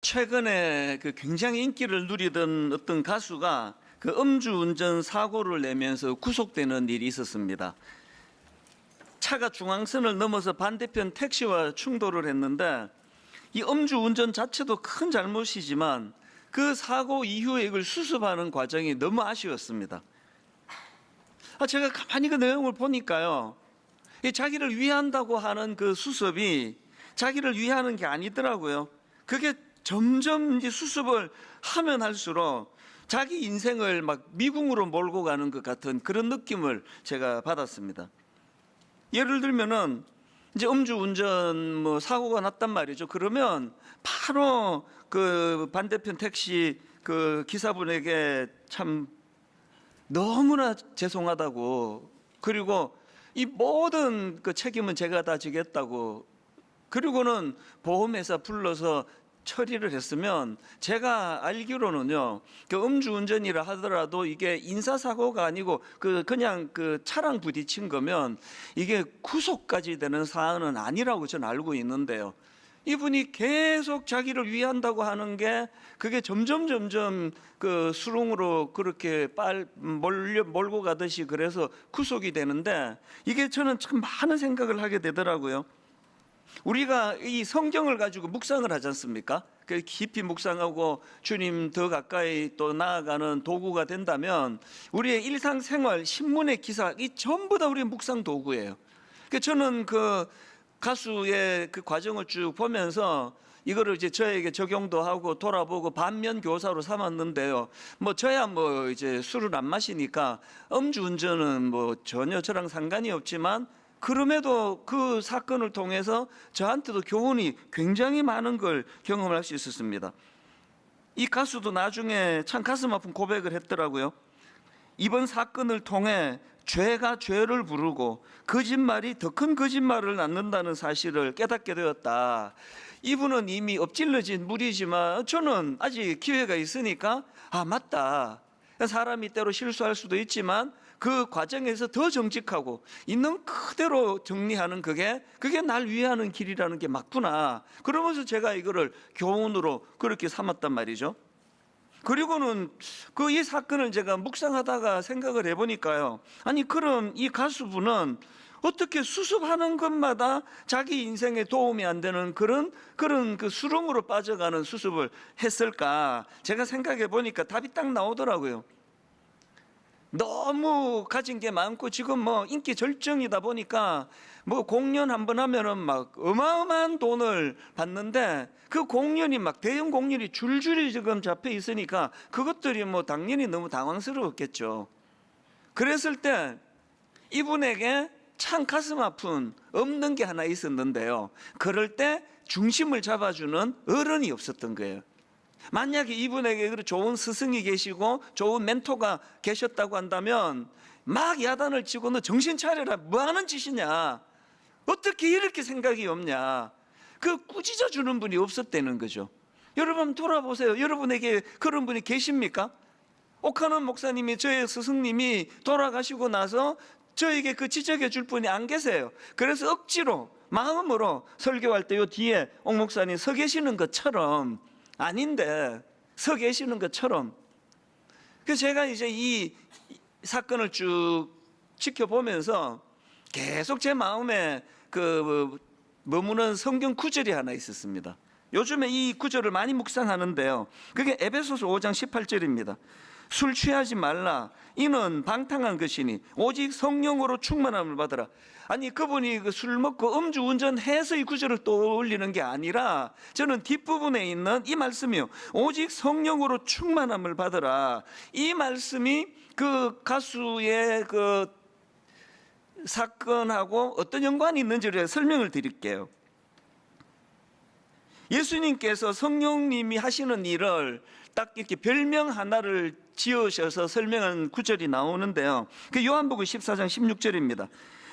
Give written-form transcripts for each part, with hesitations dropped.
최근에 굉장히 인기를 누리던 어떤 가수가 음주운전 사고를 내면서 구속되는 일이 있었습니다. 차가 중앙선을 넘어서 반대편 택시와 충돌을 했는데 이 음주운전 자체도 큰 잘못이지만 그 사고 이후에 이걸 수습하는 과정이 너무 아쉬웠습니다. 제가 가만히 그 내용을 보니까요, 자기를 위한다고 하는 그 수습이 자기를 위하는 게 아니더라고요. 그게 점점 이제 수습을 하면 할수록 자기 인생을 막 미궁으로 몰고 가는 것 같은 그런 느낌을 제가 받았습니다. 예를 들면은 이제 음주운전 사고가 났단 말이죠. 그러면 바로 그 반대편 택시 그 기사분에게 참 너무나 죄송하다고, 그리고 이 모든 그 책임은 제가 다 지겠다고, 그리고는 보험회사 불러서 처리를 했으면, 제가 알기로는요, 그 음주운전이라 하더라도 이게 인사사고가 아니고 그냥 그 차랑 부딪힌 거면 이게 구속까지 되는 사안은 아니라고 저는 알고 있는데요. 이분이 계속 자기를 위한다고 하는 게 그게 점점 그 수렁으로 그렇게 몰고 가듯이 그래서 구속이 되는데, 이게 저는 참 많은 생각을 하게 되더라고요. 우리가 이 성경을 가지고 묵상을 하지 않습니까? 깊이 묵상하고 주님 더 가까이 또 나아가는 도구가 된다면 우리의 일상생활, 신문의 기사, 이 전부 다 우리의 묵상 도구예요. 저는 그 가수의 그 과정을 쭉 보면서 이거를 이제 저에게 적용도 하고 돌아보고 반면 교사로 삼았는데요. 저야 이제 술을 안 마시니까 음주운전은 전혀 저랑 상관이 없지만, 그럼에도 그 사건을 통해서 저한테도 교훈이 굉장히 많은 걸 경험할 수 있었습니다. 이 가수도 나중에 참 가슴 아픈 고백을 했더라고요. 이번 사건을 통해 죄가 죄를 부르고 거짓말이 더 큰 거짓말을 낳는다는 사실을 깨닫게 되었다. 이분은 이미 엎질러진 물이지만 저는 아직 기회가 있으니까 맞다, 사람이 때로 실수할 수도 있지만 그 과정에서 더 정직하고 있는 그대로 정리하는 그게 날 위하는 길이라는 게 맞구나. 그러면서 제가 이거를 교훈으로 그렇게 삼았단 말이죠. 그리고는 이 사건을 제가 묵상하다가 생각을 해보니까요, 아니 그럼 이 가수분은 어떻게 수습하는 것마다 자기 인생에 도움이 안 되는 그런 그 수렁으로 빠져가는 수습을 했을까? 제가 생각해 보니까 답이 딱 나오더라고요. 너무 가진 게 많고 지금 인기 절정이다 보니까 공연 한번 하면은 막 어마어마한 돈을 받는데, 그 공연이 대형 공연이 줄줄이 지금 잡혀 있으니까 그것들이 당연히 너무 당황스러웠겠죠. 그랬을 때 이분에게 참 가슴 아픈 없는 게 하나 있었는데요, 그럴 때 중심을 잡아주는 어른이 없었던 거예요. 만약에 이분에게 좋은 스승이 계시고 좋은 멘토가 계셨다고 한다면 막 야단을 치고 너 정신 차려라, 뭐하는 짓이냐, 어떻게 이렇게 생각이 없냐, 꾸짖어 주는 분이 없었다는 거죠. 여러분 돌아보세요. 여러분에게 그런 분이 계십니까? 옥하는 목사님이, 저의 스승님이 돌아가시고 나서 저에게 지적해 줄 분이 안 계세요. 그래서 억지로 마음으로 설교할 때 요 뒤에 옥 목사님 서 계시는 것처럼, 아닌데 서 계시는 것처럼. 그래서 제가 이제 이 사건을 쭉 지켜보면서 계속 제 마음에 머무는 성경 구절이 하나 있었습니다. 요즘에 이 구절을 많이 묵상하는데요, 그게 에베소서 5장 18절입니다. 술 취하지 말라, 이는 방탕한 것이니 오직 성령으로 충만함을 받으라. 아니 그분이 술 먹고 음주운전해서 이 구절을 떠올리는 게 아니라 저는 뒷부분에 있는 이 말씀이요, 오직 성령으로 충만함을 받으라. 이 말씀이 그 가수의 사건하고 어떤 연관이 있는지를 설명을 드릴게요. 예수님께서 성령님이 하시는 일을 딱 이렇게 별명 하나를 지으셔서 설명한 구절이 나오는데요, 그 요한복음 14장 16절입니다.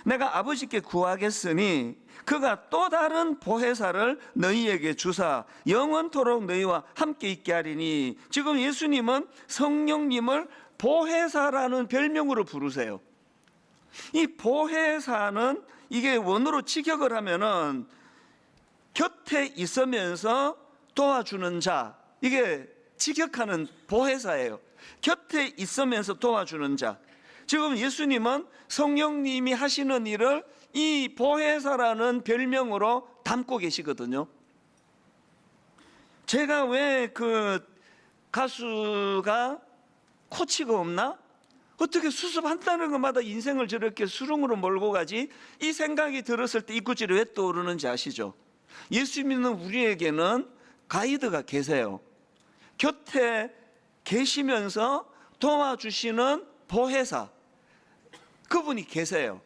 내가 아버지께 구하겠으니 그가 또 다른 보혜사를 너희에게 주사 영원토록 너희와 함께 있게 하리니. 지금 예수님은 성령님을 보혜사라는 별명으로 부르세요. 이 보혜사는 이게 원어로 직역을 하면은 곁에 있으면서 도와주는 자, 이게 직역하는 보혜사예요. 곁에 있으면서 도와주는 자. 지금 예수님은 성령님이 하시는 일을 이 보혜사라는 별명으로 담고 계시거든요. 제가 왜 그 가수가 코치가 없나? 어떻게 수습한다는 것마다 인생을 저렇게 수렁으로 몰고 가지? 이 생각이 들었을 때 이 구절이 왜 떠오르는지 아시죠? 예수 믿는 우리에게는 가이드가 계세요. 곁에 계시면서 도와주시는 보혜사, 그분이 계세요.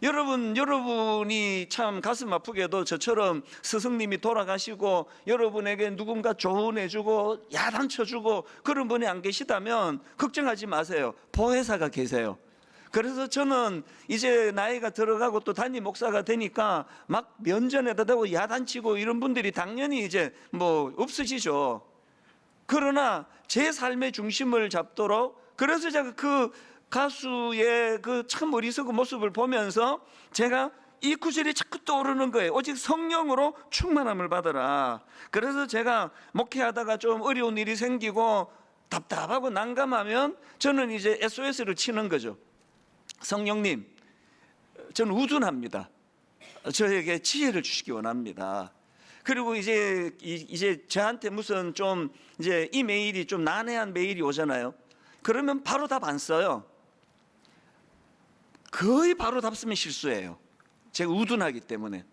여러분이 참 가슴 아프게도 저처럼 스승님이 돌아가시고 여러분에게 누군가 조언해주고 야단쳐주고 그런 분이 안 계시다면 걱정하지 마세요. 보혜사가 계세요. 그래서 저는 이제 나이가 들어가고 또 담임 목사가 되니까 막 면전에다 대고 야단치고 이런 분들이 당연히 이제 뭐 없으시죠. 그러나 제 삶의 중심을 잡도록, 그래서 제가 그 가수의 그 참 어리석은 모습을 보면서 제가 이 구절이 자꾸 떠오르는 거예요. 오직 성령으로 충만함을 받으라. 그래서 제가 목회하다가 좀 어려운 일이 생기고 답답하고 난감하면 저는 이제 SOS를 치는 거죠. 성령님, 저는 우둔합니다. 저에게 지혜를 주시기 원합니다. 그리고 이제 저한테 무슨 좀 이제 이메일이 좀 난해한 메일이 오잖아요. 그러면 바로 답 안 써요. 거의 바로 답 쓰면 실수예요. 제가 우둔하기 때문에.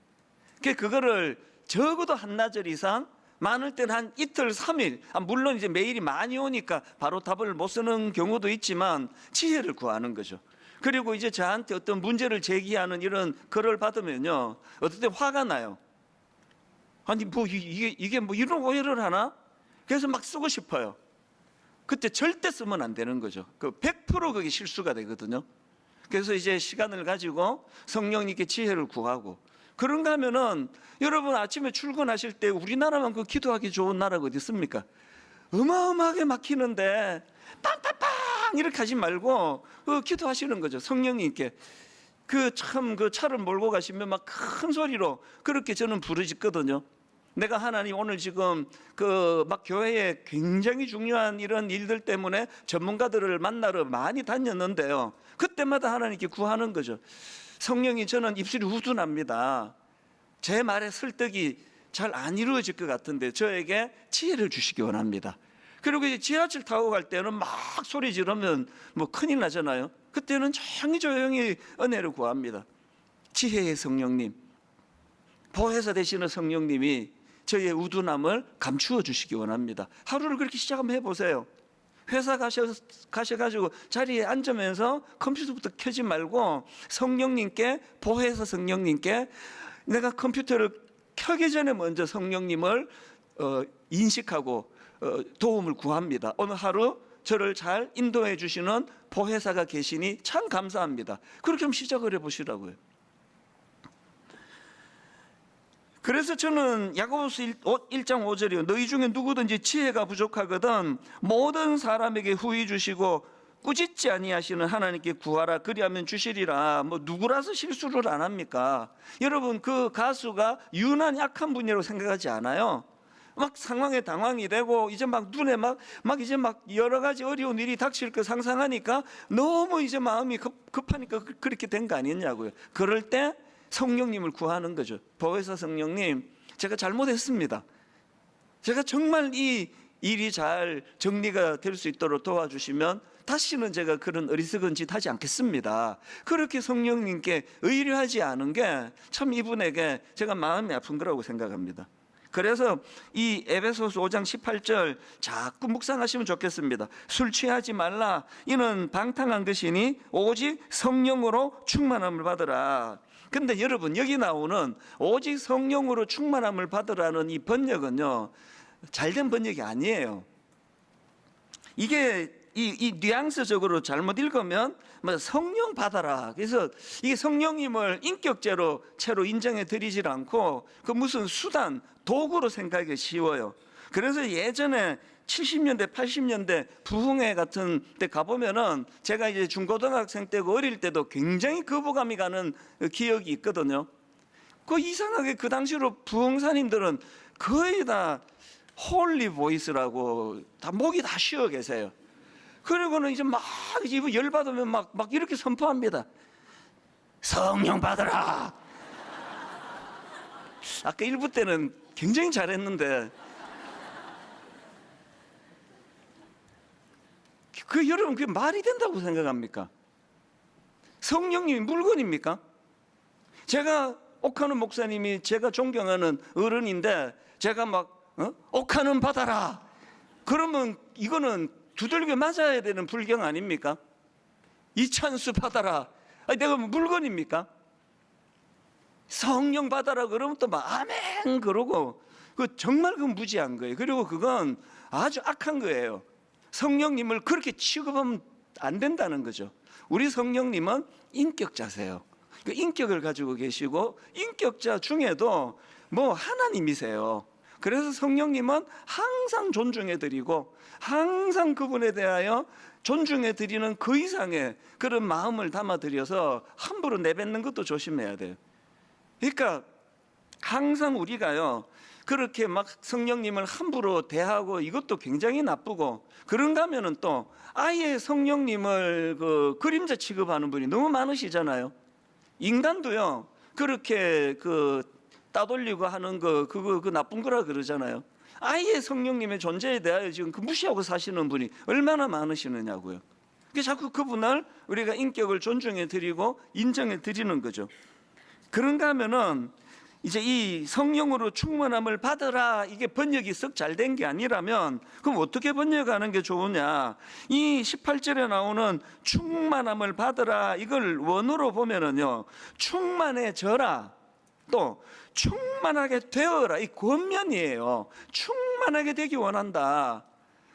그거를 적어도 한나절 이상, 많을 때는 한 이틀, 3일, 물론 이제 메일이 많이 오니까 바로 답을 못 쓰는 경우도 있지만 지혜를 구하는 거죠. 그리고 이제 저한테 어떤 문제를 제기하는 이런 글을 받으면요, 어떨 때 화가 나요. 아니 뭐 이게 뭐 이런 오해를 하나? 그래서 막 쓰고 싶어요. 그때 절대 쓰면 안 되는 거죠. 100% 그게 실수가 되거든요. 그래서 이제 시간을 가지고 성령님께 지혜를 구하고, 그런가 하면은 여러분 아침에 출근하실 때 우리나라만큼 기도하기 좋은 나라가 어디 있습니까? 어마어마하게 막히는데 빵빵빵 이렇게 하지 말고 기도하시는 거죠. 성령님께. 그 차를 몰고 가시면 막 큰 소리로 그렇게 저는 부르짖거든요. 내가 하나님 오늘 지금 막 교회에 굉장히 중요한 이런 일들 때문에 전문가들을 만나러 많이 다녔는데요. 그때마다 하나님께 구하는 거죠. 성령이, 저는 입술이 우둔합니다. 제 말에 설득이 잘 안 이루어질 것 같은데 저에게 지혜를 주시기 원합니다. 그리고 이제 지하철 타고 갈 때는 막 소리 지르면 뭐 큰일 나잖아요. 그때는 조용히 은혜를 구합니다. 지혜의 성령님, 보혜사 되시는 성령님이 저의 우둔함을 감추어 주시기 원합니다. 하루를 그렇게 시작 한번 해보세요. 회사 가셔가지고 자리에 앉으면서 컴퓨터부터 켜지 말고 성령님께, 보혜사 성령님께, 내가 컴퓨터를 켜기 전에 먼저 성령님을 인식하고 도움을 구합니다. 오늘 하루 저를 잘 인도해 주시는 보혜사가 계시니 참 감사합니다. 그렇게 한번 시작을 해보시라고요. 그래서 저는 야고보서 1장 5절이요. 너희 중에 누구든지 지혜가 부족하거든 모든 사람에게 후히 주시고 꾸짖지 아니하시는 하나님께 구하라. 그리하면 주시리라. 뭐 누구라서 실수를 안 합니까? 여러분, 그 가수가 유난히 약한 분이라고 생각하지 않아요. 막 상황에 당황이 되고 이제 막 눈에 막 이제 막 여러 가지 어려운 일이 닥칠 거 상상하니까 너무 이제 마음이 급하니까 그렇게 된 거 아니냐고요. 그럴 때 성령님을 구하는 거죠. 보혜사 성령님, 제가 잘못했습니다. 제가 정말 이 일이 잘 정리가 될 수 있도록 도와주시면 다시는 제가 그런 어리석은 짓 하지 않겠습니다. 그렇게 성령님께 의뢰하지 않은 게 참 이분에게 제가 마음이 아픈 거라고 생각합니다. 그래서 이 에베소서 5장 18절 자꾸 묵상하시면 좋겠습니다. 술 취하지 말라. 이는 방탕한 것이니 오직 성령으로 충만함을 받으라. 근데 여러분, 여기 나오는 오직 성령으로 충만함을 받으라는 이 번역은요, 잘된 번역이 아니에요. 이게 이 뉘앙스적으로 잘못 읽으면 뭐 성령 받아라. 그래서 이게 성령님을 인격제로 채로 인정해 드리질 않고 그 무슨 수단, 도구로 생각하기 쉬워요. 그래서 예전에 70년대, 80년대 부흥회 같은 데 가보면은 제가 이제 중고등학생 때고 어릴 때도 굉장히 거부감이 가는 기억이 있거든요. 그 이상하게 그 당시로 부흥사님들은 거의 다 홀리 보이스라고 다 목이 다 쉬어 계세요. 그리고는 이제 막 이제 열 받으면 막 이렇게 선포합니다. 성령 받으라. 아까 1부 때는 굉장히 잘했는데 여러분 그게 말이 된다고 생각합니까? 성령님이 물건입니까? 제가 옥하는 목사님이 제가 존경하는 어른인데 제가 막 옥하는 받아라 그러면 이거는 두들겨 맞아야 되는 불경 아닙니까? 이찬수 받아라. 아니, 내가 물건입니까? 성령 받아라 그러면 또 막 아멘 그러고 정말 무지한 거예요. 그리고 그건 아주 악한 거예요. 성령님을 그렇게 취급하면 안 된다는 거죠. 우리 성령님은 인격자세요. 그 인격을 가지고 계시고 인격자 중에도 하나님이세요. 그래서 성령님은 항상 존중해드리고 항상 그분에 대하여 존중해드리는 그 이상의 그런 마음을 담아드려서 함부로 내뱉는 것도 조심해야 돼요. 그러니까 항상 우리가요 그렇게 막 성령님을 함부로 대하고 이것도 굉장히 나쁘고 그런가 하면은 또 아예 성령님을 그림자 취급하는 분이 너무 많으시잖아요. 인간도요 그렇게 따돌리고 하는 그거 나쁜 거라 그러잖아요. 아예 성령님의 존재에 대하여 지금 무시하고 사시는 분이 얼마나 많으시느냐고요. 자꾸 그분을 우리가 인격을 존중해 드리고 인정해 드리는 거죠. 그런가 하면은 이제 이 성령으로 충만함을 받으라 이게 번역이 썩 잘 된 게 아니라면 그럼 어떻게 번역하는 게 좋으냐? 이 18절에 나오는 충만함을 받으라 이걸 원어로 보면은요 충만해져라 또 충만하게 되어라 이 권면이에요. 충만하게 되기 원한다.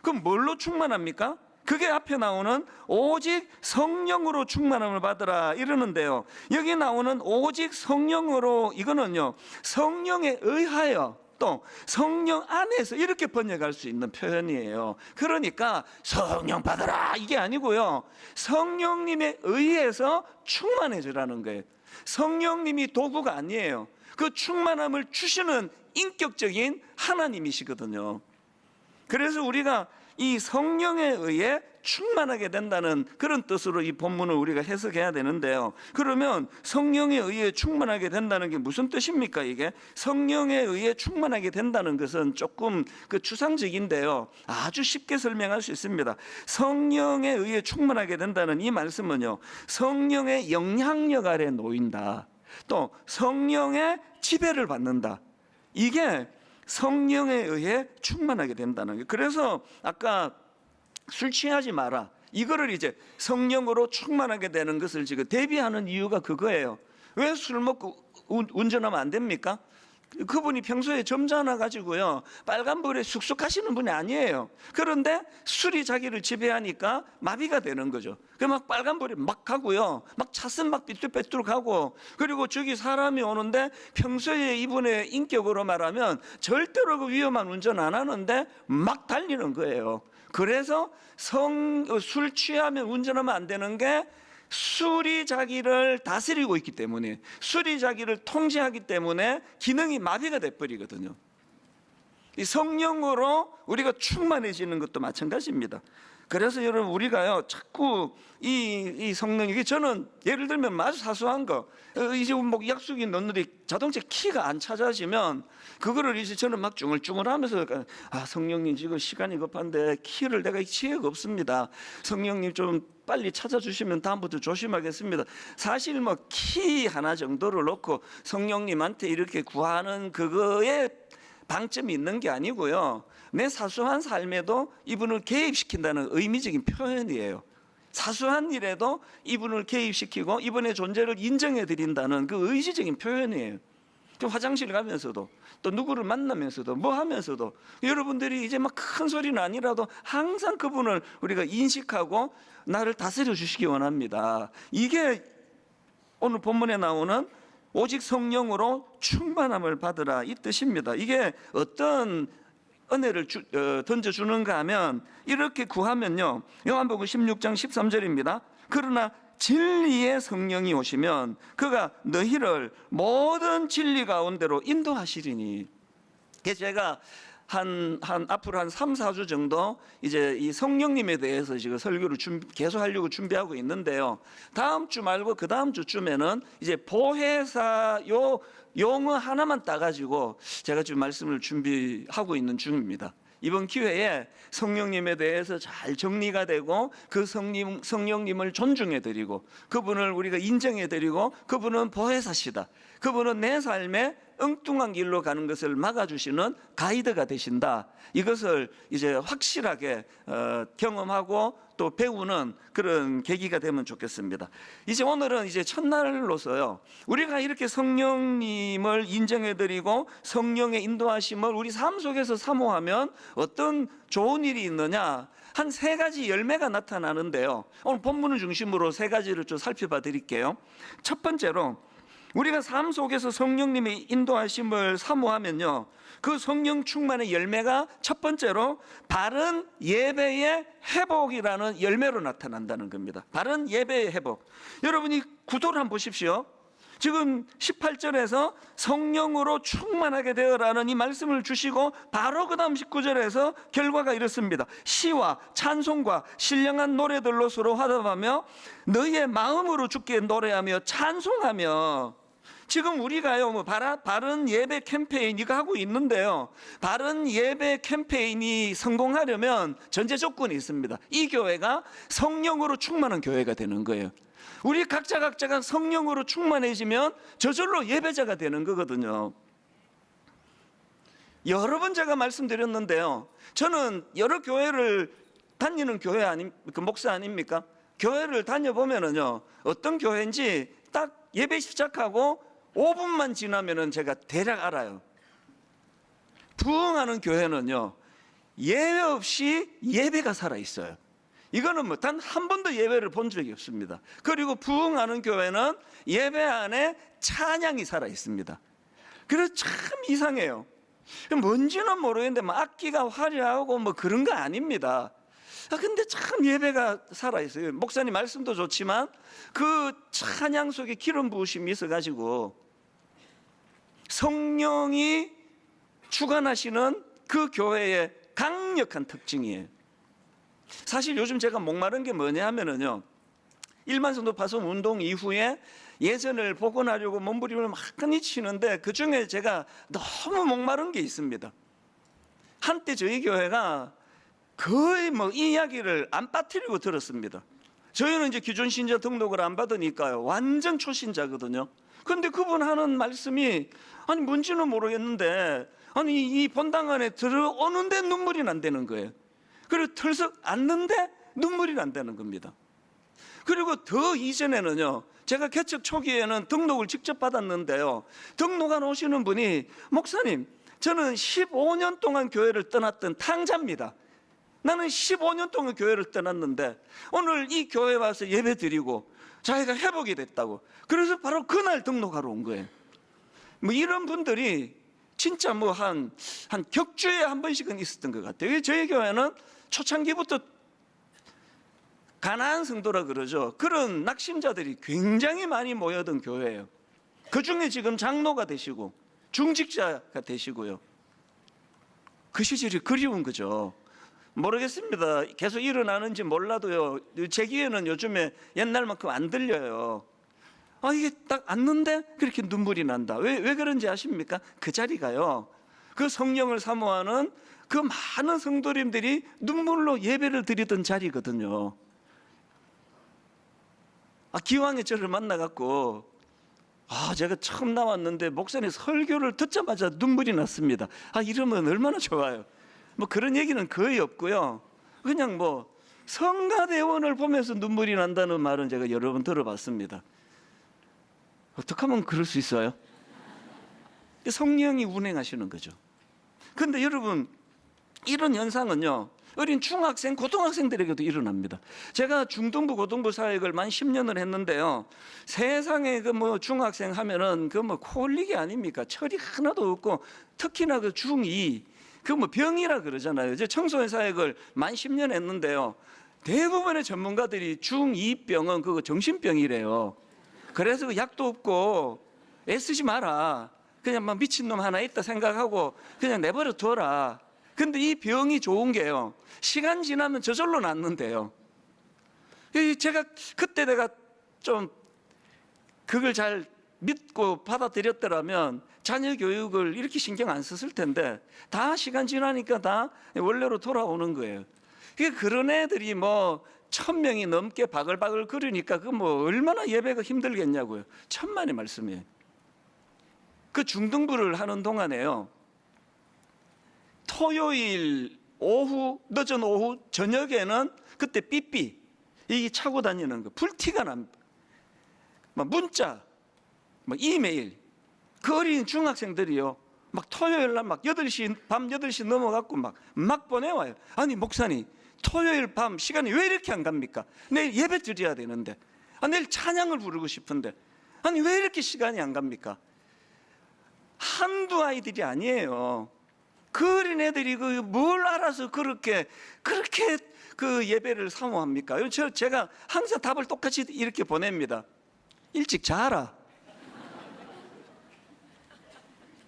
그럼 뭘로 충만합니까? 그게 앞에 나오는 오직 성령으로 충만함을 받으라 이러는데요. 여기 나오는 오직 성령으로 이거는요 성령에 의하여 또 성령 안에서 이렇게 번역할 수 있는 표현이에요. 그러니까 성령 받으라 이게 아니고요 성령님에 의해서 충만해지라는 거예요. 성령님이 도구가 아니에요. 그 충만함을 주시는 인격적인 하나님이시거든요. 그래서 우리가 이 성령에 의해 충만하게 된다는 그런 뜻으로 이 본문을 우리가 해석해야 되는데요. 그러면 성령에 의해 충만하게 된다는 게 무슨 뜻입니까? 이게 성령에 의해 충만하게 된다는 것은 조금 추상적인데요. 아주 쉽게 설명할 수 있습니다. 성령에 의해 충만하게 된다는 이 말씀은요. 성령의 영향력 아래 놓인다. 또 성령의 지배를 받는다. 이게 성령에 의해 충만하게 된다는 거예요. 그래서 아까 술 취하지 마라 이거를 이제 성령으로 충만하게 되는 것을 지금 대비하는 이유가 그거예요. 왜 술 먹고 운전하면 안 됩니까? 그분이 평소에 점잖아 가지고요 빨간불에 쑥쑥 가시는 분이 아니에요. 그런데 술이 자기를 지배하니까 마비가 되는 거죠. 그 막 빨간불에 막 가고요 막 차선 막 삐뚤빼뚤 가고 그리고 저기 사람이 오는데 평소에 이분의 인격으로 말하면 절대로 그 위험한 운전 안 하는데 막 달리는 거예요. 그래서 술 취하면 운전하면 안 되는 게 술이 자기를 다스리고 있기 때문에 술이 자기를 통제하기 때문에 기능이 마비가 돼버리거든요. 이 성령으로 우리가 충만해지는 것도 마찬가지입니다. 그래서 여러분 우리가요 자꾸 이 성령 이게 저는 예를 들면 아주 사소한 거 이제 약속이 넣는데 자동차 키가 안 찾아지면 그거를 이제 저는 막 쭝얼쭝얼하면서 성령님 지금 시간이 급한데 키를 내가 지혜가 없습니다. 성령님 좀 빨리 찾아주시면 다음부터 조심하겠습니다. 사실 키 하나 정도를 놓고 성령님한테 이렇게 구하는 그거에 방점이 있는 게 아니고요. 내 사소한 삶에도 이분을 개입시킨다는 의미적인 표현이에요. 사소한 일에도 이분을 개입시키고 이분의 존재를 인정해 드린다는 그 의지적인 표현이에요. 화장실 가면서도 또 누구를 만나면서도 뭐 하면서도 여러분들이 이제 막 큰 소리는 아니라도 항상 그분을 우리가 인식하고 나를 다스려 주시기 원합니다. 이게 오늘 본문에 나오는 오직 성령으로 충만함을 받으라 이 뜻입니다. 이게 어떤 은혜를 던져주는가 하면 이렇게 구하면요 요한복음 16장 13절입니다. 그러나 진리의 성령이 오시면 그가 너희를 모든 진리 가운데로 인도하시리니 그래서 제가 앞으로 한 3, 4주 정도 이제 이 성령님에 대해서 지금 설교를 계속 하려고 준비하고 있는데요. 다음 주 말고 그 다음 주쯤에는 이제 보혜사 용어 하나만 따가지고 제가 지금 말씀을 준비하고 있는 중입니다. 이번 기회에 성령님에 대해서 잘 정리가 되고 그 성령님을 존중해드리고 그분을 우리가 인정해드리고 그분은 보혜사시다. 그분은 내 삶에 엉뚱한 길로 가는 것을 막아주시는 가이드가 되신다. 이것을 이제 확실하게 경험하고 또 배우는 그런 계기가 되면 좋겠습니다. 이제 오늘은 이제 첫날로서요. 우리가 이렇게 성령님을 인정해드리고 성령의 인도하심을 우리 삶 속에서 사모하면 어떤 좋은 일이 있느냐? 한 3가지 열매가 나타나는데요. 오늘 본문을 중심으로 3가지를 좀 살펴봐 드릴게요. 첫 번째로 우리가 삶 속에서 성령님의 인도하심을 사모하면요, 그 성령 충만의 열매가 첫 번째로 바른 예배의 회복이라는 열매로 나타난다는 겁니다. 바른 예배의 회복. 여러분이 구도를 한번 보십시오. 지금 18절에서 성령으로 충만하게 되어라는 이 말씀을 주시고 바로 그 다음 19절에서 결과가 이렇습니다. 시와 찬송과 신령한 노래들로 서로 화답하며 너희의 마음으로 주께 노래하며 찬송하며. 지금 우리가요, 바른 예배 캠페인 이거 하고 있는데요. 바른 예배 캠페인이 성공하려면 전제 조건이 있습니다. 이 교회가 성령으로 충만한 교회가 되는 거예요. 우리 각자가 성령으로 충만해지면 저절로 예배자가 되는 거거든요. 여러 번 제가 말씀드렸는데요. 저는 여러 교회를 다니는 그 목사 아닙니까? 교회를 다녀보면은요, 어떤 교회인지 딱 예배 시작하고 5분만 지나면은 제가 대략 알아요. 부흥하는 교회는요, 예외 없이 예배가 살아있어요. 이거는 뭐 단 한 번도 예배를 본 적이 없습니다. 그리고 부흥하는 교회는 예배 안에 찬양이 살아있습니다. 그래서 참 이상해요. 뭔지는 모르겠는데 뭐 악기가 화려하고 뭐 그런 거 아닙니다. 근데 참 예배가 살아있어요. 목사님 말씀도 좋지만 그 찬양 속에 기름 부으심이 있어가지고 성령이 주관하시는 그 교회의 강력한 특징이에요. 사실 요즘 제가 목마른 게 뭐냐 하면은요, 일만성도 파송 운동 이후에 예전을 복원하려고 몸부림을 막 치는데 그 중에 제가 너무 목마른 게 있습니다. 한때 저희 교회가 거의 뭐 이 이야기를 안 빠뜨리고 들었습니다. 저희는 이제 기존 신자 등록을 안 받으니까요, 완전 초신자거든요. 근데 그분 하는 말씀이 아니 뭔지는 모르겠는데 아니 이 본당 안에 들어오는데 눈물이 난다는 거예요. 그리고 털썩 앉는데 눈물이 난다는 겁니다. 그리고 더 이전에는요, 제가 개척 초기에는 등록을 직접 받았는데요, 등록안 오시는 분이 목사님 저는 15년 동안 교회를 떠났던 탕자입니다. 나는 15년 동안 교회를 떠났는데 오늘 이 교회에 와서 예배 드리고 자기가 회복이 됐다고. 그래서 바로 그날 등록하러 온 거예요. 뭐 이런 분들이 진짜 뭐 한 격주에 한 번씩은 있었던 것 같아요. 저희 교회는 초창기부터 가나안 성도라 그러죠. 그런 낙심자들이 굉장히 많이 모여든 교회예요. 그 중에 지금 장로가 되시고 중직자가 되시고요. 그 시절이 그리운 거죠. 모르겠습니다. 계속 일어나는지 몰라도요, 제 귀에는 요즘에 옛날만큼 안 들려요. 이게 딱 앉는데 그렇게 눈물이 난다. 왜 그런지 아십니까? 그 자리가요, 그 성령을 사모하는 그 많은 성도님들이 눈물로 예배를 드리던 자리거든요. 기왕에 저를 만나갖고 제가 처음 나왔는데 목사님 설교를 듣자마자 눈물이 났습니다. 이러면 얼마나 좋아요. 뭐 그런 얘기는 거의 없고요. 그냥 뭐 성가대원을 보면서 눈물이 난다는 말은 제가 여러 번 들어봤습니다. 어떻게 하면 그럴 수 있어요? 성령이 운행하시는 거죠. 그런데 여러분, 이런 현상은요, 어린 중학생, 고등학생들에게도 일어납니다. 제가 중등부, 고등부 사역을 만 10년을 했는데요, 세상에 그 뭐 중학생 하면은 그 뭐 코 흘리기 아닙니까? 철이 하나도 없고, 특히나 그 중2, 그 뭐 병이라 그러잖아요. 이제 청소년 사역을 만 10년 했는데요, 대부분의 전문가들이 중2병은 그거 정신병이래요. 그래서 그 약도 없고 애쓰지 마라. 그냥 막 미친놈 하나 있다 생각하고 그냥 내버려 둬라. 근데 이 병이 좋은 게요, 시간 지나면 저절로 낫는데요. 제가 그때 내가 좀 그걸 잘 믿고 받아들였더라면 자녀 교육을 이렇게 신경 안 썼을 텐데, 다 시간 지나니까 다 원래로 돌아오는 거예요. 그런 애들이 뭐 1000명이 넘게 바글바글 거리니까 그 뭐 얼마나 예배가 힘들겠냐고요. 천만의 말씀이에요. 그 중등부를 하는 동안에요, 토요일 오후, 늦은 오후, 저녁에는 그때 삐삐 이게 차고 다니는 거 불티가 납니다. 막 문자, 막 이메일, 그 어린 중학생들이요, 막 토요일 날 막 8시, 밤 8시 넘어갖고 막 보내와요. 아니 목사님, 토요일 밤 시간이 왜 이렇게 안 갑니까? 내일 예배 드려야 되는데, 내일 찬양을 부르고 싶은데, 아니 왜 이렇게 시간이 안 갑니까? 한두 아이들이 아니에요. 그 어린 애들이 뭘 알아서 그렇게 그 예배를 사모합니까? 제가 항상 답을 똑같이 이렇게 보냅니다. 일찍 자라.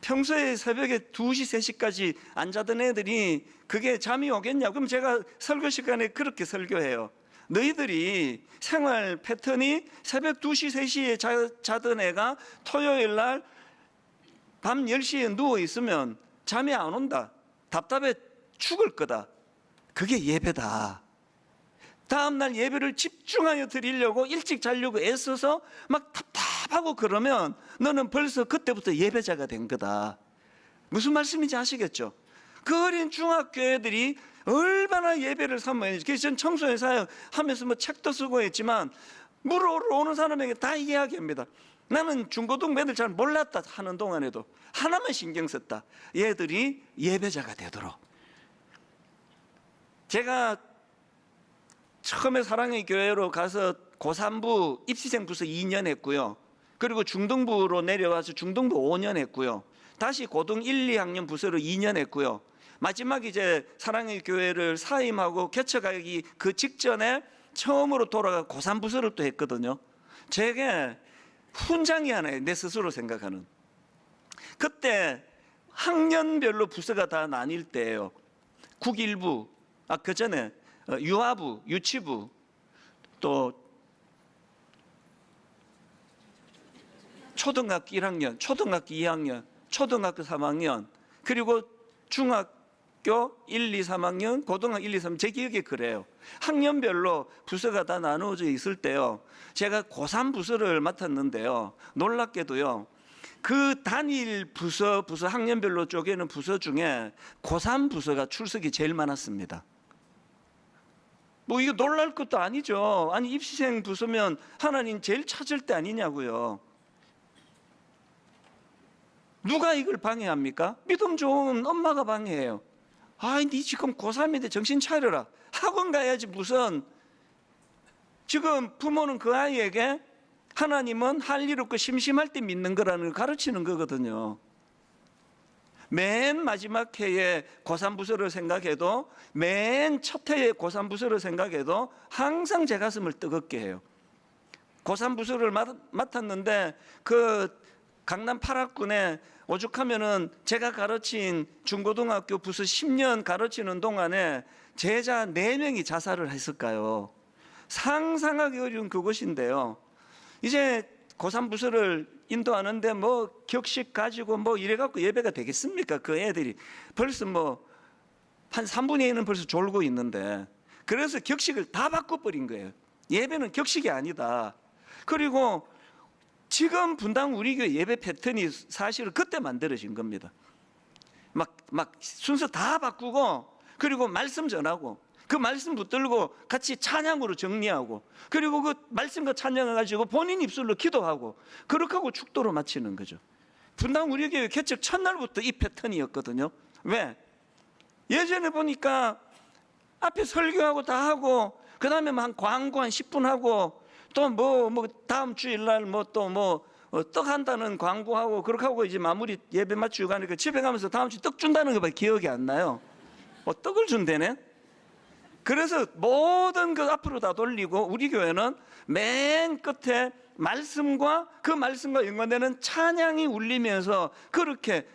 평소에 새벽에 2시, 3시까지 안 자던 애들이 그게 잠이 오겠냐? 그럼 제가 설교 시간에 그렇게 설교해요. 너희들이 생활 패턴이 새벽 2시, 3시에 자던 애가 토요일 날 밤 10시에 누워 있으면 잠이 안 온다. 답답해 죽을 거다. 그게 예배다. 다음날 예배를 집중하여 드리려고 일찍 자려고 애써서 막 답답하고 그러면 너는 벌써 그때부터 예배자가 된 거다. 무슨 말씀인지 아시겠죠? 그 어린 중학교 애들이 얼마나 예배를 사모했는지. 그래서 전 청소년 사역 하면서 뭐 책도 쓰고 했지만 물어보러 오는 사람에게 다 이야기합니다. 나는 중고등 애들 잘 몰랐다 하는 동안에도 하나만 신경 썼다. 얘들이 예배자가 되도록. 제가 처음에 사랑의 교회로 가서 고3부 입시생 부서 2년 했고요. 그리고 중등부로 내려와서 중등부 5년 했고요. 다시 고등 1, 2학년 부서로 2년 했고요. 마지막 이제 사랑의 교회를 사임하고 개척하기 그 직전에 처음으로 돌아가 고3 부서를 또 했거든요. 제게 훈장이 하나예요, 내 스스로 생각하는. 그때 학년별로 부서가 다 나뉠 때예요. 국일부, 그 전에 유아부, 유치부, 또 초등학교 1학년, 초등학교 2학년, 초등학교 3학년, 그리고 중학교 1, 2, 3학년, 고등학교 1, 2, 3, 제 기억에 그래요. 학년별로 부서가 다 나누어져 있을 때요, 제가 고3 부서를 맡았는데요, 놀랍게도요, 그 단일 부서 학년별로 쪼개는 부서 중에 고3 부서가 출석이 제일 많았습니다. 뭐 이거 놀랄 것도 아니죠. 아니 입시생 부서면 하나님 제일 찾을 때 아니냐고요. 누가 이걸 방해합니까? 믿음 좋은 엄마가 방해해요. 네 지금 고3인데 정신 차려라. 학원 가야지 무슨. 지금 부모는 그 아이에게 하나님은 할 일 없고 심심할 때 믿는 거라는 걸 가르치는 거거든요. 맨 마지막 해에 고3 부서를 생각해도, 맨 첫 해에 고3 부서를 생각해도 항상 제 가슴을 뜨겁게 해요. 고3 부서를 맡았는데 그 강남 8학군에 오죽하면은 제가 가르친 중고등학교 부서 10년 가르치는 동안에 제자 4명이 자살을 했을까요? 상상하기 어려운 그것인데요. 이제 고3 부서를 인도하는데 뭐 격식 가지고 뭐 이래갖고 예배가 되겠습니까? 그 애들이 벌써 뭐 한 3분의 1은 벌써 졸고 있는데, 그래서 격식을 다 바꿔버린 거예요. 예배는 격식이 아니다. 그리고 지금 분당 우리 교회 예배 패턴이 사실은 그때 만들어진 겁니다. 막 순서 다 바꾸고, 그리고 말씀 전하고, 그 말씀 붙들고 같이 찬양으로 정리하고, 그리고 그 말씀과 찬양을 가지고 본인 입술로 기도하고, 그렇게 하고 축도로 마치는 거죠. 분당 우리 교회 개척 첫날부터 이 패턴이었거든요. 왜? 예전에 보니까 앞에 설교하고 다 하고, 그 다음에 한 광고 한 10분 하고, 또 뭐 다음 주일날 떡 한다는 광고하고, 그렇게 하고 이제 마무리 예배 마치고 가니까 집에 가면서 다음 주 떡 준다는 것밖에 기억이 안 나요. 떡을 준대네. 그래서 모든 것 앞으로 다 돌리고, 우리 교회는 맨 끝에 말씀과 그 말씀과 연관되는 찬양이 울리면서 그렇게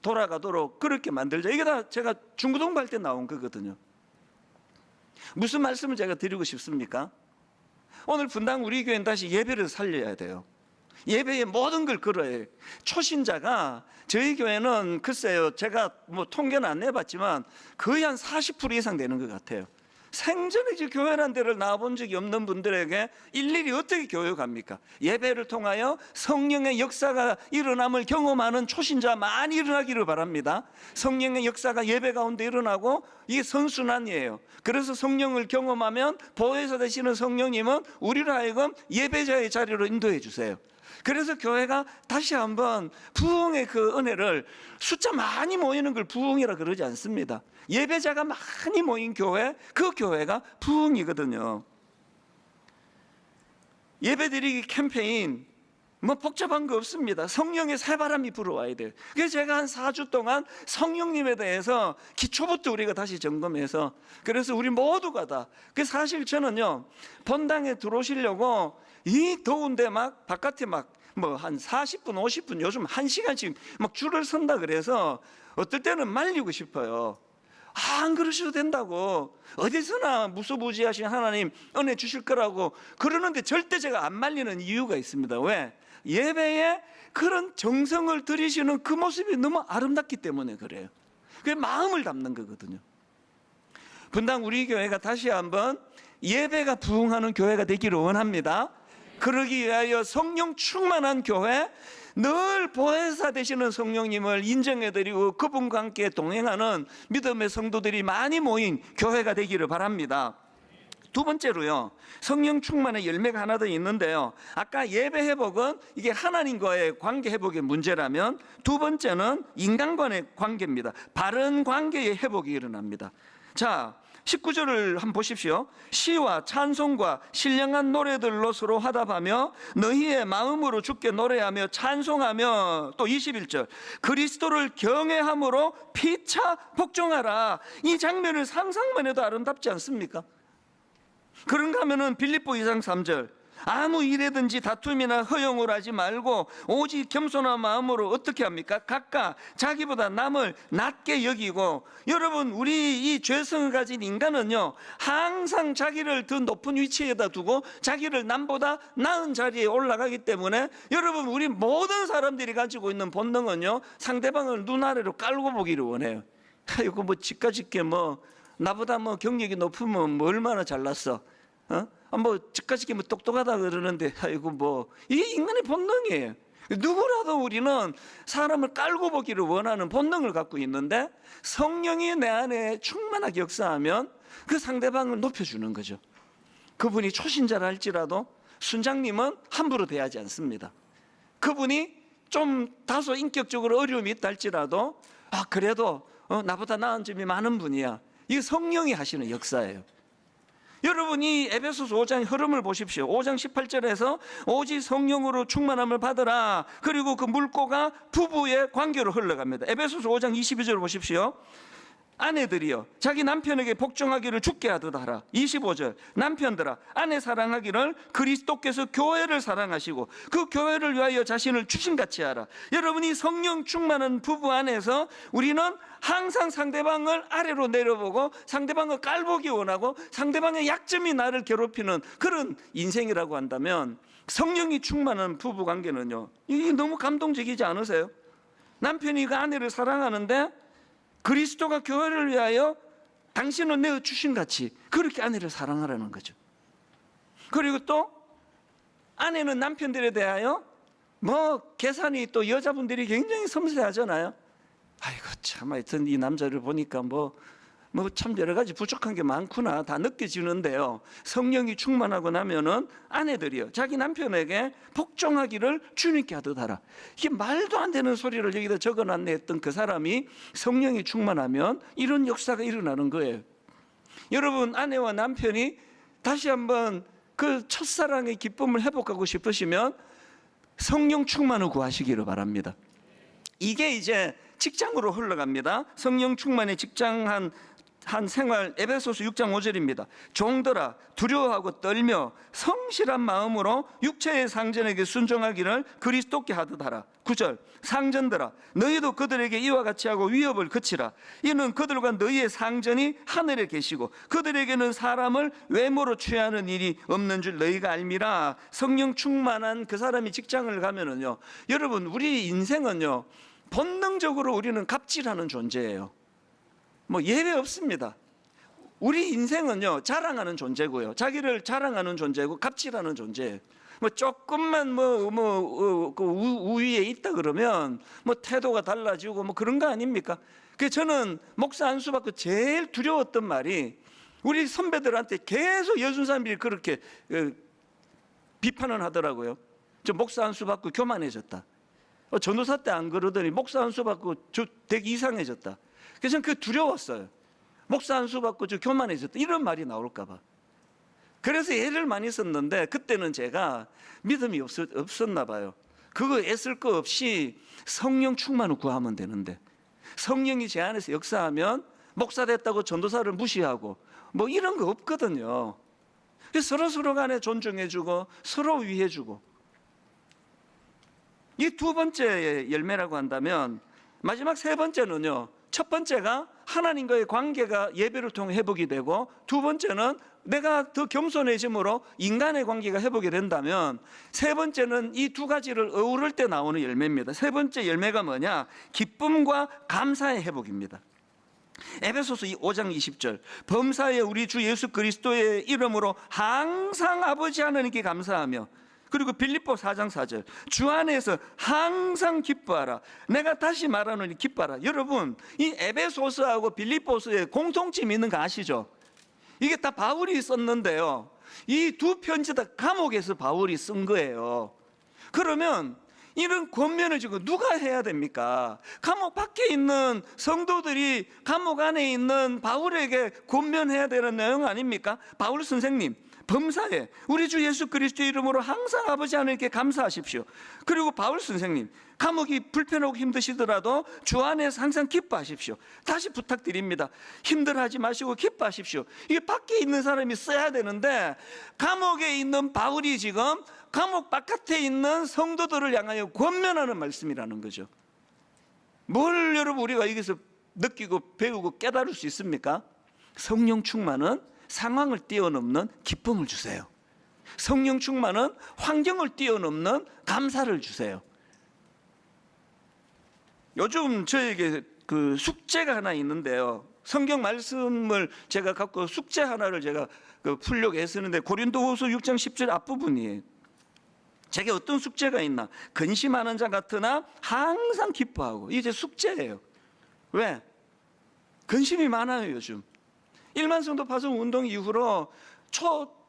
돌아가도록 그렇게 만들자. 이게 다 제가 중고등부 할 때 나온 거거든요. 무슨 말씀을 제가 드리고 싶습니까? 오늘 분당 우리 교회는 다시 예배를 살려야 돼요. 예배에 모든 걸 걸어야 해요. 초신자가 저희 교회는 글쎄요, 제가 뭐 통계는 안 내봤지만 거의 한 40% 이상 되는 것 같아요. 생전에 교회라는 데를 나와본 적이 없는 분들에게 일일이 어떻게 교육합니까? 예배를 통하여 성령의 역사가 일어남을 경험하는 초신자 많이 일어나기를 바랍니다. 성령의 역사가 예배 가운데 일어나고 이게 선순환이에요. 그래서 성령을 경험하면 보혜사 되시는 성령님은 우리로 하여금 예배자의 자리로 인도해 주세요. 그래서 교회가 다시 한번 부흥의 그 은혜를, 숫자 많이 모이는 걸 부흥이라 그러지 않습니다. 예배자가 많이 모인 교회, 그 교회가 부흥이거든요. 예배드리기 캠페인 뭐 복잡한 거 없습니다. 성령의 새바람이 불어와야 돼요. 그래서 제가 한 4주 동안 성령님에 대해서 기초부터 우리가 다시 점검해서, 그래서 우리 모두가 다, 사실 저는요, 본당에 들어오시려고 이 더운데 막 바깥에 막 뭐 한 40분 50분 요즘 1시간씩 막 줄을 선다 그래서 어떨 때는 말리고 싶어요. 안 그러셔도 된다고, 어디서나 무소부지하신 하나님 은혜 주실 거라고 그러는데 절대 제가 안 말리는 이유가 있습니다. 왜? 예배에 그런 정성을 들이시는 그 모습이 너무 아름답기 때문에 그래요. 그게 마음을 담는 거거든요. 분당 우리 교회가 다시 한번 예배가 부흥하는 교회가 되기를 원합니다. 그러기 위하여 성령 충만한 교회, 늘 보혜사 되시는 성령님을 인정해드리고 그분과 함께 동행하는 믿음의 성도들이 많이 모인 교회가 되기를 바랍니다. 두 번째로요, 성령 충만의 열매가 하나 더 있는데요, 아까 예배 회복은 이게 하나님과의 관계 회복의 문제라면, 두 번째는 인간 간의 관계입니다. 바른 관계의 회복이 일어납니다. 자, 19절을 한번 보십시오. 시와 찬송과 신령한 노래들로 서로 화답하며 너희의 마음으로 주께 노래하며 찬송하며, 또 21절 그리스도를 경외함으로 피차 복종하라. 이 장면을 상상만 해도 아름답지 않습니까? 그런가 하면은 빌립보 2장 3절 아무 일에든지 다툼이나 허용을 하지 말고 오직 겸손한 마음으로 어떻게 합니까? 각각 자기보다 남을 낮게 여기고. 여러분, 우리 이 죄성을 가진 인간은요, 항상 자기를 더 높은 위치에다 두고 자기를 남보다 나은 자리에 올라가기 때문에, 여러분, 우리 모든 사람들이 가지고 있는 본능은요, 상대방을 눈 아래로 깔고 보기를 원해요. 이거 뭐 집가집게 뭐 나보다 뭐 경력이 높으면 뭐 얼마나 잘났어, 뭐 집까지 뭐 똑똑하다 그러는데, 아이고 뭐 이게 인간의 본능이에요. 누구라도 우리는 사람을 깔고 보기를 원하는 본능을 갖고 있는데, 성령이 내 안에 충만하게 역사하면 그 상대방을 높여주는 거죠. 그분이 초신자라 할지라도 순장님은 함부로 대하지 않습니다. 그분이 좀 다소 인격적으로 어려움이 있다 할지라도 그래도 나보다 나은 점이 많은 분이야. 이게 성령이 하시는 역사예요. 여러분이 에베소서 5장 흐름을 보십시오. 5장 18절에서 오직 성령으로 충만함을 받으라. 그리고 그 물꼬가 부부의 관계로 흘러갑니다. 에베소서 5장 22절 보십시오. 아내들이여 자기 남편에게 복종하기를 주께 하듯 하라. 25절 남편들아 아내 사랑하기를 그리스도께서 교회를 사랑하시고 그 교회를 위하여 자신을 주신같이 하라. 여러분이 성령 충만한 부부 안에서 우리는 항상 상대방을 아래로 내려보고 상대방을 깔보기 원하고 상대방의 약점이 나를 괴롭히는 그런 인생이라고 한다면, 성령이 충만한 부부 관계는요, 이게 너무 감동적이지 않으세요? 남편이 그 아내를 사랑하는데 그리스도가 교회를 위하여 당신은 내 주신같이 그렇게 아내를 사랑하라는 거죠. 그리고 또 아내는 남편들에 대하여 뭐 계산이, 또 여자분들이 굉장히 섬세하잖아요. 아이고 참, 하여튼 이 남자를 보니까 뭐 참 여러 가지 부족한 게 많구나 다 느껴지는데요, 성령이 충만하고 나면은 아내들이요 자기 남편에게 복종하기를 주님께 하듯 하라. 이게 말도 안 되는 소리를 여기다 적어놨네 했던 그 사람이 성령이 충만하면 이런 역사가 일어나는 거예요. 여러분, 아내와 남편이 다시 한번 그 첫사랑의 기쁨을 회복하고 싶으시면 성령 충만을 구하시기를 바랍니다. 이게 이제 직장으로 흘러갑니다. 성령 충만의 직장 한 생활, 에베소서 6장 5절입니다. 종들아 두려워하고 떨며 성실한 마음으로 육체의 상전에게 순종하기를 그리스도께 하듯 하라. 9절 상전들아 너희도 그들에게 이와 같이 하고 위협을 그치라. 이는 그들과 너희의 상전이 하늘에 계시고 그들에게는 사람을 외모로 취하는 일이 없는 줄 너희가 알미라. 성령 충만한 그 사람이 직장을 가면은요, 여러분 우리 인생은요 본능적으로 우리는 갑질하는 존재예요. 뭐 예외 없습니다. 우리 인생은요 자랑하는 존재고요, 자기를 자랑하는 존재고 갑질하는 존재예요. 뭐 조금만 그 우위에 있다 그러면 뭐 태도가 달라지고 뭐 그런 거 아닙니까? 그 저는 목사 안수 받고 제일 두려웠던 말이, 우리 선배들한테 계속 여순 사람들이 그렇게 비판을 하더라고요. 저 목사 안수 받고 교만해졌다. 전도사 때 안 그러더니 목사 안수 받고 저 되게 이상해졌다. 그래서 저는 그게 두려웠어요. 목사 안수 받고 저 교만해졌다 이런 말이 나올까 봐. 그래서 애를 많이 썼는데 그때는 제가 믿음이 없었나 봐요. 그거 애쓸 거 없이 성령 충만을 구하면 되는데, 성령이 제 안에서 역사하면 목사 됐다고 전도사를 무시하고 뭐 이런 거 없거든요. 서로 간에 존중해주고 서로 위해주고, 이 두 번째 열매라고 한다면 마지막 세 번째는요, 첫 번째가 하나님과의 관계가 예배를 통해 회복이 되고, 두 번째는 내가 더 겸손해짐으로 인간의 관계가 회복이 된다면, 세 번째는 이 두 가지를 어우를 때 나오는 열매입니다. 세 번째 열매가 뭐냐? 기쁨과 감사의 회복입니다. 에베소서 5장 20절 범사에 우리 주 예수 그리스도의 이름으로 항상 아버지 하나님께 감사하며, 그리고 빌립보 4장 4절 주 안에서 항상 기뻐하라. 내가 다시 말하노니 기뻐하라. 여러분 이 에베소서하고 빌립보서에 공통점이 있는 거 아시죠? 이게 다 바울이 썼는데요, 이 두 편지 다 감옥에서 바울이 쓴 거예요. 그러면 이런 권면을 지금 누가 해야 됩니까? 감옥 밖에 있는 성도들이 감옥 안에 있는 바울에게 권면해야 되는 내용 아닙니까? 바울 선생님 범사에 우리 주 예수 그리스도 이름으로 항상 아버지 하나님께 감사하십시오. 그리고 바울 선생님 감옥이 불편하고 힘드시더라도 주 안에서 항상 기뻐하십시오. 다시 부탁드립니다. 힘들어하지 마시고 기뻐하십시오. 이게 밖에 있는 사람이 써야 되는데, 감옥에 있는 바울이 지금 감옥 바깥에 있는 성도들을 향하여 권면하는 말씀이라는 거죠. 뭘 여러분 우리가 여기서 느끼고 배우고 깨달을 수 있습니까? 성령 충만은 상황을 뛰어넘는 기쁨을 주세요. 성령 충만은 환경을 뛰어넘는 감사를 주세요. 요즘 저에게 그 숙제가 하나 있는데요, 성경 말씀을 제가 갖고 숙제 하나를 제가 풀려고 애쓰는데, 고린도후서 6장 10절 앞부분이에요. 제게 어떤 숙제가 있나? 근심하는 자 같으나 항상 기뻐하고. 이게 제 숙제예요. 왜? 근심이 많아요 요즘. 일만성도 파송 운동 이후로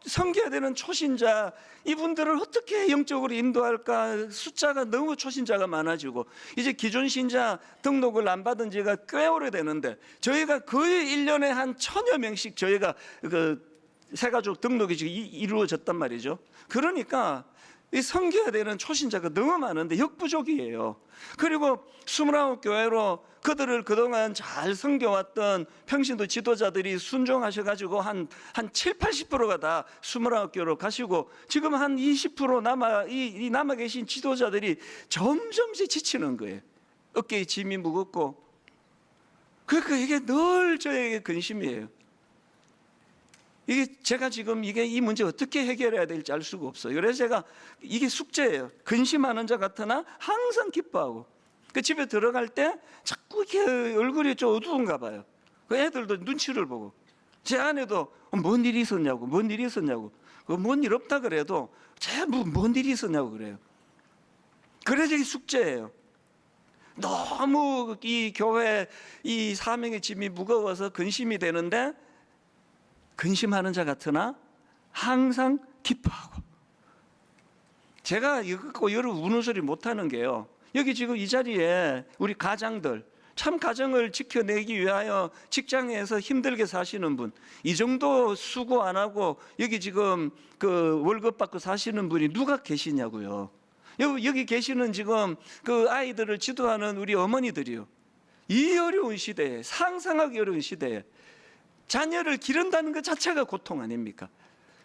섬겨야 되는 초신자, 이분들을 어떻게 영적으로 인도할까? 숫자가 너무 초신자가 많아지고, 이제 기존 신자 등록을 안 받은 지가 꽤 오래되는데, 저희가 거의 1년에 한 1000여 명씩 저희가 새가족 등록이 지금 이루어졌단 말이죠. 그러니까 이 섬겨야 되는 초신자가 너무 많은데 역부족이에요. 그리고 29교회로 그들을 그동안 잘 섬겨왔던 평신도 지도자들이 순종하셔가지고 한 7, 80%가 다 29교회로 가시고, 지금 한 20% 남아 계신 지도자들이 점점 지치는 거예요. 어깨에 짐이 무겁고. 그러니까 이게 늘 저에게 근심이에요. 이게 제가 지금 이 문제 어떻게 해결해야 될지 알 수가 없어요. 그래서 제가 이게 숙제예요. 근심하는 자 같으나 항상 기뻐하고. 그 집에 들어갈 때 자꾸 이렇게 얼굴이 좀 어두운가 봐요. 그 애들도 눈치를 보고, 제 아내도 뭔 일이 있었냐고, 뭔 일이 있었냐고. 뭔 일 없다 그래도 뭔 일이 있었냐고 그래요. 그래서 이 숙제예요. 너무 이 교회 이 사명의 짐이 무거워서 근심이 되는데, 근심하는 자 같으나 항상 기뻐하고. 제가 이거 갖고 여러분 우는 소리 못하는 게요, 여기 지금 이 자리에 우리 가장들, 참 가정을 지켜내기 위하여 직장에서 힘들게 사시는 분, 이 정도 수고 안 하고 여기 지금 그 월급 받고 사시는 분이 누가 계시냐고요. 여기 계시는 지금 그 아이들을 지도하는 우리 어머니들이요, 이 어려운 시대에, 상상하기 어려운 시대에 자녀를 기른다는 것 자체가 고통 아닙니까?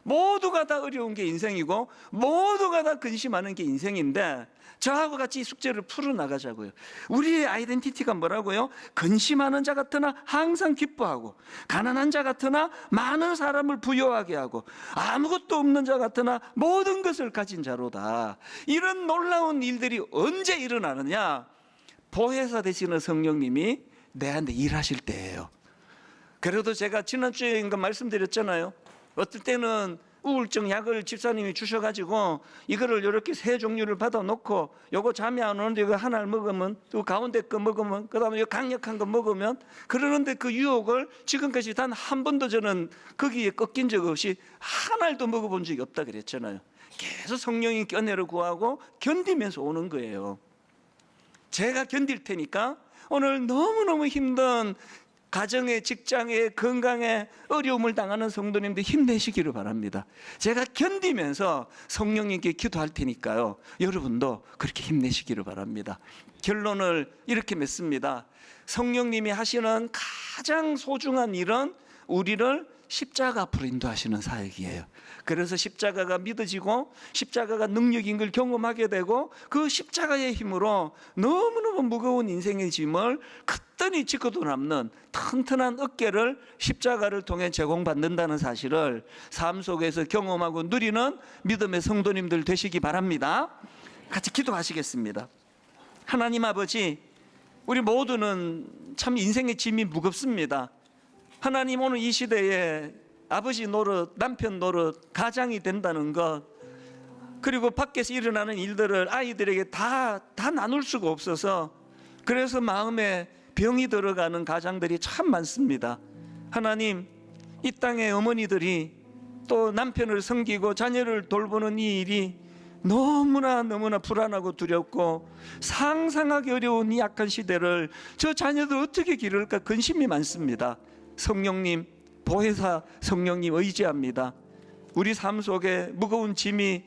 모두가 다 어려운 게 인생이고 모두가 다 근심하는 게 인생인데 저하고 같이 이 숙제를 풀어나가자고요. 우리의 아이덴티티가 뭐라고요? 근심하는 자 같으나 항상 기뻐하고, 가난한 자 같으나 많은 사람을 부유하게 하고, 아무것도 없는 자 같으나 모든 것을 가진 자로다. 이런 놀라운 일들이 언제 일어나느냐? 보혜사 되시는 성령님이 내한테 일하실 때예요. 그래도 제가 지난주에 말씀드렸잖아요. 어떨 때는 우울증 약을 집사님이 주셔가지고 이거를 이렇게 세 종류를 받아놓고 요거 잠이 안 오는데 이거 하나를 먹으면, 또 가운데 거 먹으면, 그 다음에 강력한 거 먹으면, 그러는데 그 유혹을 지금까지 단 한 번도 저는 거기에 꺾인 적 없이 한 알도 먹어본 적이 없다 그랬잖아요. 계속 성령이 은혜를 구하고 견디면서 오는 거예요. 제가 견딜 테니까 오늘 너무너무 힘든 가정에, 직장에, 건강에 어려움을 당하는 성도님들 힘내시기를 바랍니다. 제가 견디면서 성령님께 기도할 테니까요, 여러분도 그렇게 힘내시기를 바랍니다. 결론을 이렇게 맺습니다. 성령님이 하시는 가장 소중한 일은 우리를 십자가 앞으로 인도하시는 사역이에요. 그래서 십자가가 믿어지고 십자가가 능력인 걸 경험하게 되고, 그 십자가의 힘으로 너무너무 무거운 인생의 짐을 끝단히 짚고도 남는 튼튼한 어깨를 십자가를 통해 제공받는다는 사실을 삶 속에서 경험하고 누리는 믿음의 성도님들 되시기 바랍니다. 같이 기도하시겠습니다. 하나님 아버지, 우리 모두는 참 인생의 짐이 무겁습니다. 하나님, 오늘 이 시대에 아버지 노릇, 남편 노릇, 가장이 된다는 것, 그리고 밖에서 일어나는 일들을 아이들에게 다 나눌 수가 없어서 그래서 마음에 병이 들어가는 가장들이 참 많습니다. 하나님, 이 땅의 어머니들이 또 남편을 섬기고 자녀를 돌보는 이 일이 너무나 불안하고 두렵고 상상하기 어려운 이 악한 시대를 저 자녀들 어떻게 기를까 근심이 많습니다. 성령님, 보혜사 성령님 의지합니다. 우리 삶 속에 무거운 짐이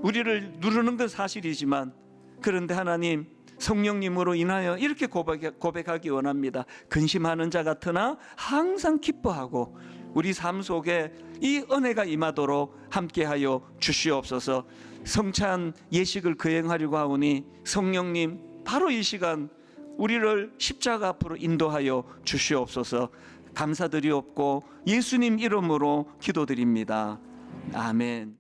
우리를 누르는 건 사실이지만, 그런데 하나님, 성령님으로 인하여 이렇게 고백하기 원합니다. 근심하는 자 같으나 항상 기뻐하고 우리 삶 속에 이 은혜가 임하도록 함께하여 주시옵소서. 성찬 예식을 거행하려고 하오니 성령님, 바로 이 시간 우리를 십자가 앞으로 인도하여 주시옵소서. 감사드리옵고 예수님 이름으로 기도드립니다. 아멘.